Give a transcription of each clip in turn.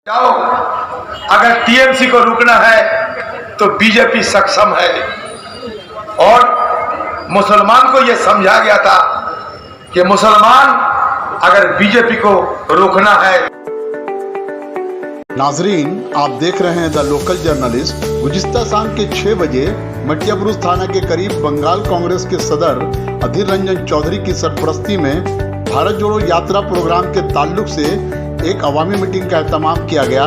जाओ, अगर टीएमसी को रुकना है तो बीजेपी सक्षम है। और मुसलमान को यह समझा गया था कि मुसलमान अगर बीजेपी को रोकना है। नाजरीन, आप देख रहे हैं द लोकल जर्नलिस्ट। गुज़िश्ता शाम के 6 बजे मटियाबुरुज थाना के करीब बंगाल कांग्रेस के सदर अधीर रंजन चौधरी की सरपरस्ती में भारत जोड़ो यात्रा प्रोग्राम के ताल्लुक से एक अवामी मीटिंग का एहतमाम किया गया।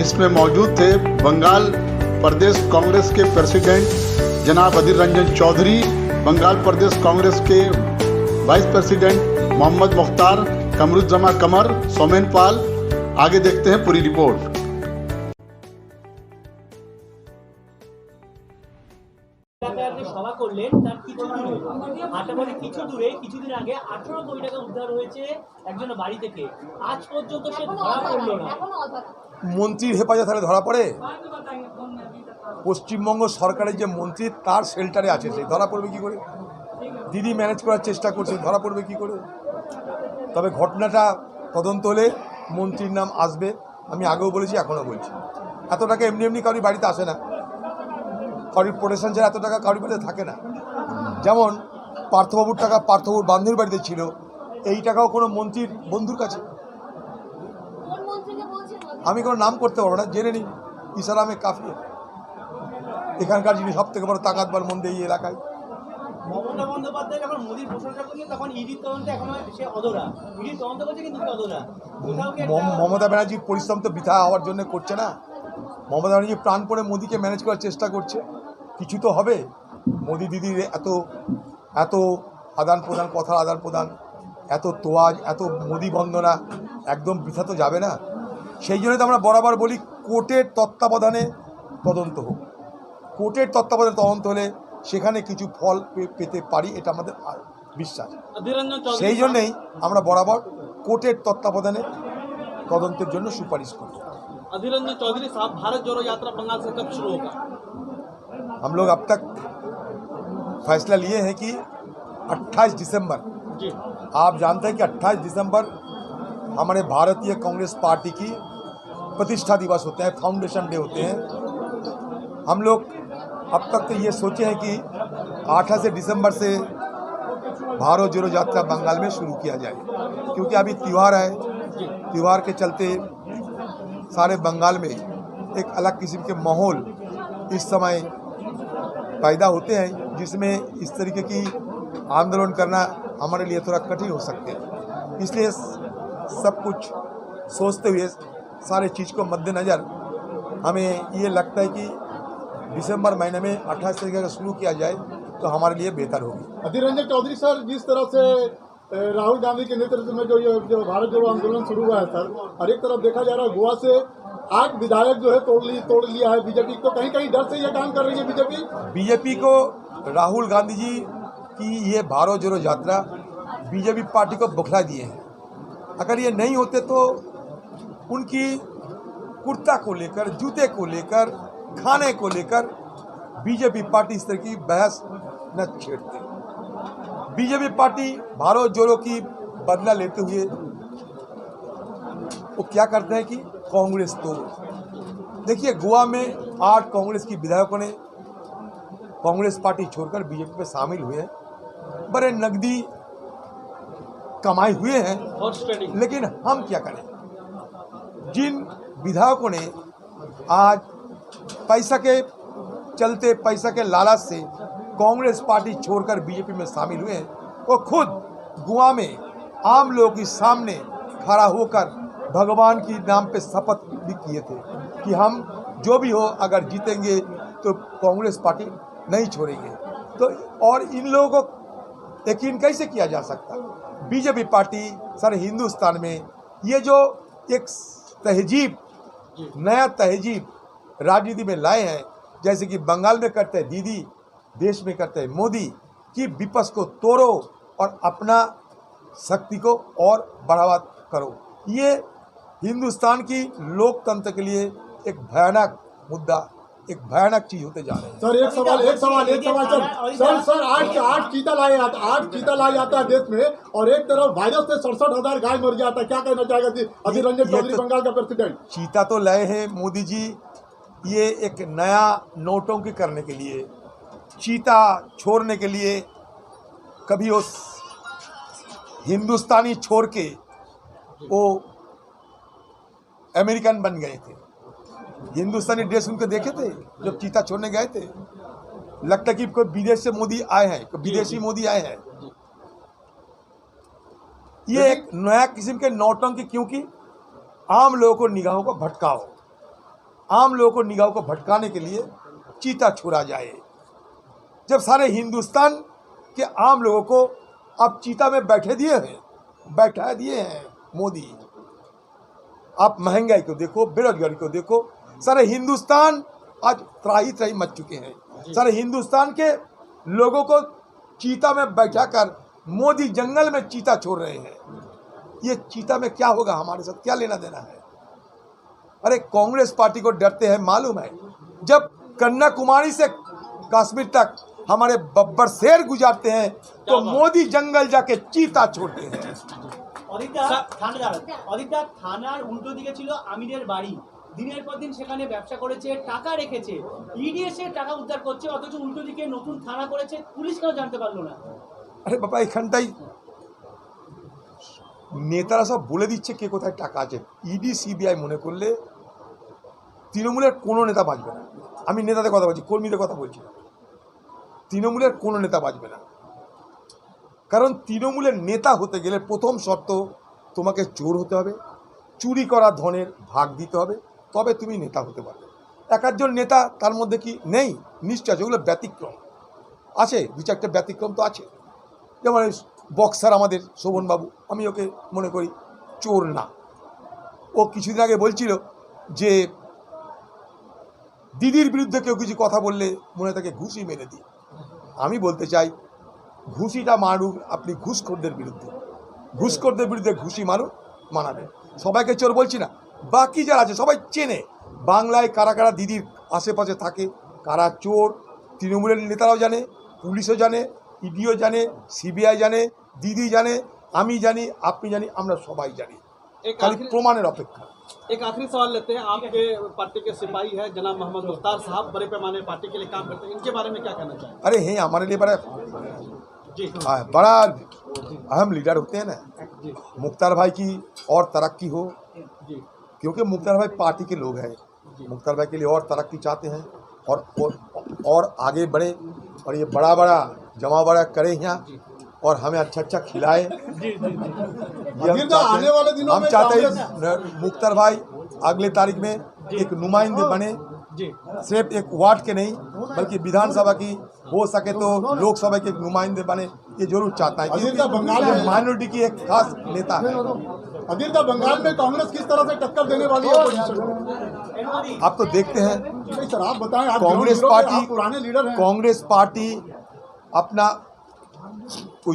इसमें मौजूद थे बंगाल प्रदेश कांग्रेस के प्रेसिडेंट जनाब अधीर रंजन चौधरी, बंगाल प्रदेश कांग्रेस के वाइस प्रेसिडेंट मोहम्मद मुख्तार, कमरुज्जमा कमर, सोमेन पाल। आगे देखते हैं पूरी रिपोर्ट। সভা করলেন তার কিছু দূরে হাটাবাড়ি কিছু দূরে কিছুদিন আগে 18 কোটি টাকা উদ্ধার হয়েছে একজন বাড়ি থেকে। আজ পর্যন্ত সে ধরা পড়লো না। মন্ত্রীর হেফাজতে তাহলে ধরা পড়ে? পশ্চিমবঙ্গ সরকারের যে মন্ত্রী তার শেল্টারে আছে, সে ধরা পড়বে কি করে? দিদি ম্যানেজ করার চেষ্টা করছে, ধরা পড়বে কি করে? তবে ঘটনাটা তদন্ত হলে মন্ত্রীর নাম আসবে। আমি আগেও বলেছি, এখনও বলছি, এত টাকা এমনি এমনি কারোর বাড়িতে আসে না। কারোর প্রোটেকশন ছাড়া এত টাকা কারোর বাড়িতে থাকে না। যেমন পার্থবাবুর টাকা পার্থবাবুর বান্ধবীর বাড়িতে ছিল, এই টাকাও কোনো মন্ত্রীর বন্ধুর কাছে। আমি কোনো নাম করতে পারবো না, জেনে নিন। ইসলামে কাফি এখানকার যিনি সব থেকে বড় তাকাতবার মন্দির এই এলাকায়। মমতা বন্দ্যোপাধ্যায় যখন মোদির প্রশংসা করলেন তখন ইডির তদন্তে এখনো সে অধরা। ইডির তদন্ত করছে কিন্তু অধরা। মমতা ব্যানার্জির পরিশ্রম তো বৃথা হওয়ার জন্য করছে না। মমতা ব্যানার্জি প্রাণপণে মোদিকে ম্যানেজ করার চেষ্টা করছে, কিছু তো হবে। মোদি দিদির এত এত আদান প্রদান, কথার আদান প্রদান, এত তোয়াজ, এত মোদি বন্দনা একদম বৃথা তো যাবে না। সেই জন্য তো আমরা বরাবর বলি কোর্টের তত্ত্বাবধানে তদন্ত হোক। কোর্টের তত্ত্বাবধানে তদন্ত হলে সেখানে কিছু ফল পেতে পারি, এটা আমাদের বিশ্বাস। সেই জন্যেই আমরা বরাবর কোর্টের তত্ত্বাবধানে তদন্তের জন্য সুপারিশ করি। अधीर रंजन चौधरी साहब, भारत जोड़ो यात्रा बंगाल से कब शुरू होगा? हम लोग अब तक फैसला लिए हैं कि 28 दिसंबर जी। आप जानते हैं कि 28 दिसंबर हमारे भारतीय कांग्रेस पार्टी की प्रतिष्ठा दिवस होते हैं, फाउंडेशन डे होते हैं। हम लोग अब तक तो ये सोचे हैं कि 28 दिसंबर से भारत जोड़ो यात्रा बंगाल में शुरू किया जाए, क्योंकि अभी त्यौहार है। त्यौहार के चलते सारे बंगाल में एक अलग किस्म के माहौल इस समय पैदा होते हैं, जिसमें इस तरीके की आंदोलन करना हमारे लिए थोड़ा कठिन हो सकते हैं। इसलिए सब कुछ सोचते हुए सारे चीज़ को मद्देनज़र हमें ये लगता है कि दिसंबर महीने में 28 तारीख का शुरू किया जाए तो हमारे लिए बेहतर होगी। अधीर रंजन चौधरी सर, जिस तरह से राहुल गांधी के नेतृत्व में जो भारत जोड़ो आंदोलन शुरू हुआ है सर, और एक तरफ देखा जा रहा है गोवा से 8 विधायक जो है तोड़ लिया है बीजेपी। तो कहीं कहीं डर से ये काम कर रही है बीजेपी को। राहुल गांधी जी की ये भारत जोड़ो यात्रा बीजेपी पार्टी को बौखला दिए हैं। अगर ये नहीं होते तो उनकी कुर्ता को लेकर, जूते को लेकर, खाने को लेकर बीजेपी पार्टी इस तरह की बहस न छेड़ते। बीजेपी पार्टी भारत जोड़ो की बदला लेते हुए वो क्या करते हैं कि कांग्रेस तो देखिए, गोवा में 8 कांग्रेस की विधायकों ने कांग्रेस पार्टी छोड़कर बीजेपी में शामिल हुए हैं। बड़े नकदी कमाए हुए हैं, लेकिन हम क्या करें? जिन विधायकों ने आज पैसा के चलते, पैसा के लालच से कांग्रेस पार्टी छोड़कर बीजेपी में शामिल हुए हैं, वो खुद गोवा में आम लोगों के सामने खड़ा होकर भगवान की नाम पे शपथ भी किए थे कि हम जो भी हो अगर जीतेंगे तो कांग्रेस पार्टी नहीं छोड़ेंगे। तो और इन लोगों को यकीन कैसे किया जा सकता? बीजेपी पार्टी सारे हिंदुस्तान में ये जो एक तहजीब, नया तहजीब राजनीति में लाए हैं, जैसे कि बंगाल में करते हैं दीदी, देश में करते हैं मोदी, कि विपक्ष को तोड़ो और अपना शक्ति को और बढ़ावा करो। ये हिंदुस्तान की लोकतंत्र के लिए एक भयानक मुद्दा एक भयानक चीज होते जा रहे हैं। सर एक सवाल सर आठ चीता लाया जाता है देश में और एक तरफ वायरस से 67,000 गाय मर जाता है, क्या कहना चाहेगा अधीर रंजन चौधरी बंगाल का प्रेसिडेंट? चीता तो लाए हैं मोदी जी, ये एक नया नोटंकी करने के लिए, चीता छोड़ने के लिए। कभी उस हिंदुस्तानी छोड़ के वो अमेरिकन बन गए थे। हिंदुस्तानी ड्रेस उनके देखे थे जब चीता छोड़ने गए थे। लगता कि कोई विदेश से मोदी आए हैं, कोई विदेशी मोदी आए हैं। ये एक नया किस्म के नौटंकी, क्योंकि आम लोगों को निगाहों को भटकाओ, आम लोगों को निगाहों को भटकाने के लिए चीता छोड़ा जाए। जब सारे हिंदुस्तान के आम लोगों को अब चीता में बैठा दिए हैं मोदी। आप महंगाई को देखो, बेरोजगारी को देखो, सारे हिंदुस्तान आज त्राही मच चुके हैं। सारे हिंदुस्तान के लोगों को चीता में बैठाकर मोदी जंगल में चीता छोड़ रहे हैं। ये चीता में क्या होगा, हमारे साथ क्या लेना देना है? अरे कांग्रेस पार्टी को डरते हैं, मालूम है जब कन्याकुमारी से कश्मीर तक हमारे बब्बर शेर गुजारते हैं तो मोदी जंगल जाके चीता छोड़ते हैं। অদিতা থানার উল্টো দিকে ছিল আমিরের বাড়ি, দিনের পর দিন সেখানে ব্যবসা করেছে, টাকা রেখেছে, ইডি এসে টাকা উদ্ধার করছে, অথচ উল্টো দিকে নতুন থানা করেছে, পুলিশ কেন জানতে পারলো না? আরে বাবা, এখানটাই নেতারা সব বলে দিচ্ছে কে কোথায় টাকা আছে। ইডি সিবিআই মনে করলে তৃণমূলের কোনো নেতা বাঁচবে না। আমি নেতাদের কথা বলছি, কর্মীদের কথা বলছি না। তৃণমূলের কোনো নেতা বাঁচবে না, কারণ তৃণমূলের নেতা হতে গেলে প্রথম শর্ত তোমাকে চোর হতে হবে, চুরি করা ধনের ভাগ দিতে হবে, তবে তুমি নেতা হতে পারবে। এক একজন নেতা তার মধ্যে কি নেই? নিশ্চয় আছে, ওগুলো ব্যতিক্রম আছে, দু চারটে ব্যতিক্রম তো আছে। যেমন বক্সার আমাদের শোভনবাবু, আমি ওকে মনে করি চোর না। ও কিছুদিন আগে বলছিল যে দিদির বিরুদ্ধে কেউ কিছু কথা বললে মনে তাকে ঘুষি মেরে দিই। আমি বলতে চাই ঘুষিটা মারুন আপনি ঘুষখোরদের বিরুদ্ধে ঘুষি মানাবে। সবাইকে চোর বলছি না, বাকি যারা আছে সবাই চেনে বাংলায় কারা কারা দিদির আশেপাশে থাকে, কারা চোর তৃণমূলের নেতারাও জানে, পুলিশও জানে, ইডিও জানে, সিবিআই জানে, দিদি জানে, আমি জানি, আপনি জানি, আমরা সবাই জানি। খালি প্রমাণের অপেক্ষা। एक आखिरी सवाल लेते हैं। आपके पार्टी के सिपाही है जनाब मोहम्मद मुख्तार साहब, बड़े पैमाने पार्टी के लिए काम करते हैं, इनके बारे में क्या कहना चाहिए? अरे हैं हमारे लिए बड़ा अहम लीडर होते हैं ना। मुख्तार भाई की और तरक्की हो, क्योंकि मुख्तार भाई पार्टी के लोग हैं। मुख्तार भाई के लिए और तरक्की चाहते हैं और आगे बढ़े और ये बड़ा जमा बड़ा करे यहाँ और हमें अच्छा खिलाए। आने वाले दिनों हम में चाहते हैं मुख्तार भाई अगले तारीख में एक नुमाइंदे बने, सिर्फ एक वार्ड के नहीं बल्कि विधानसभा की, हो सके तो लोकसभा के नुमाइंदे बने, ये जरूर चाहता है। बंगाल में माइनॉरिटी की एक खास नेता है। अधीरता बंगाल में कांग्रेस किस तरह से टक्कर देने वाली है? आप तो देखते हैं सर आप बताएं, आप कांग्रेस आप पार्टी पुराने लीडर हैं। कांग्रेस पार्टी अपना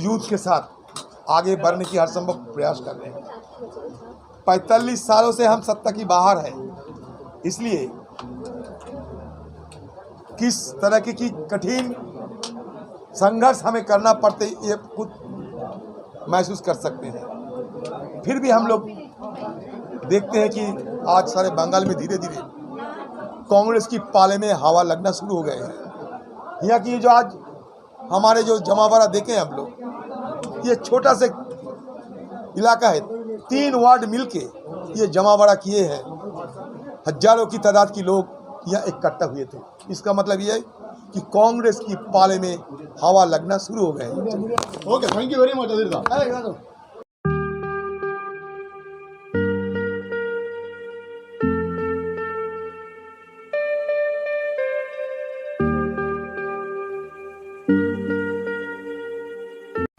यूथ के साथ आगे बढ़ने की हर संभव प्रयास कर रहे हैं। 45 सालों से हम सत्ता की बाहर है, इसलिए किस तरह की कठिन संघर्ष हमें करना पड़ते ये खुद महसूस कर सकते हैं। फिर भी हम लोग देखते हैं कि आज सारे बंगाल में धीरे धीरे कांग्रेस की पाले में हवा लगना शुरू हो गए हैं। यहाँ की जो आज हमारे जो जमावड़ा देखे हैं हम लोग, ये छोटा से इलाका है, 3 वार्ड मिलके ये जमावड़ा किए हैं। हजारों की तादाद की लोग यहाँ इकट्ठा हुए थे। इसका मतलब ये है कि कांग्रेस की पाले में हवा लगना शुरू हो गए हैं। Okay, thank you very much अधीरता।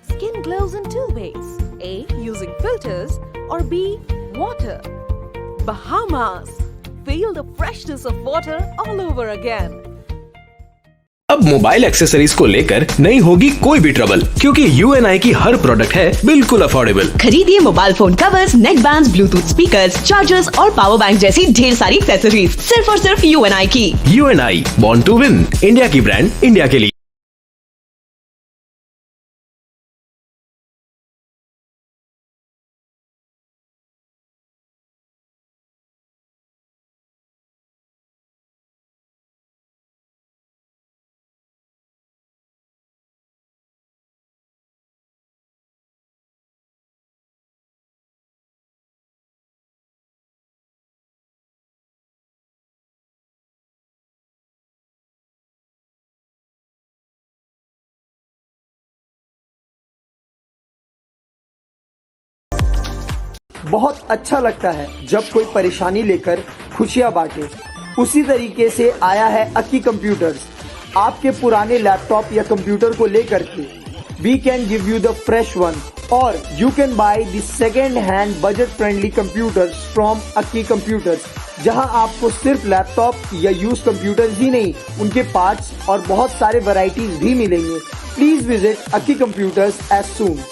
Skin glows in 2 ways. A. Using filters or B. Water. Bahamas. Feel the freshness of water all over again. अब मोबाइल एक्सेसरीज को लेकर नहीं होगी कोई भी ट्रबल, क्योंकि UNI की हर प्रोडक्ट है बिल्कुल अफोर्डेबल। खरीदिए मोबाइल फोन कवर्स, नेक बैंड्स, ब्लूटूथ स्पीकर्स, चार्जर्स और पावर बैंक जैसी ढेर सारी एक्सेसरीज सिर्फ और सिर्फ UNI की। UNI, born to win, India की ब्रांड, इंडिया के लिए। बहुत अच्छा लगता है जब कोई परेशानी लेकर खुशियां बांटे। उसी तरीके से आया है अक्की कंप्यूटर्स। आपके पुराने लैपटॉप या कंप्यूटर को लेकर के we can give you the fresh one, और you can buy the second hand budget friendly computers from Akki computers, जहां आपको सिर्फ लैपटॉप या यूज कंप्यूटर्स ही नहीं, उनके पार्ट्स और बहुत सारे वैरायटीज भी मिलेंगे। Please visit Akki computers as soon.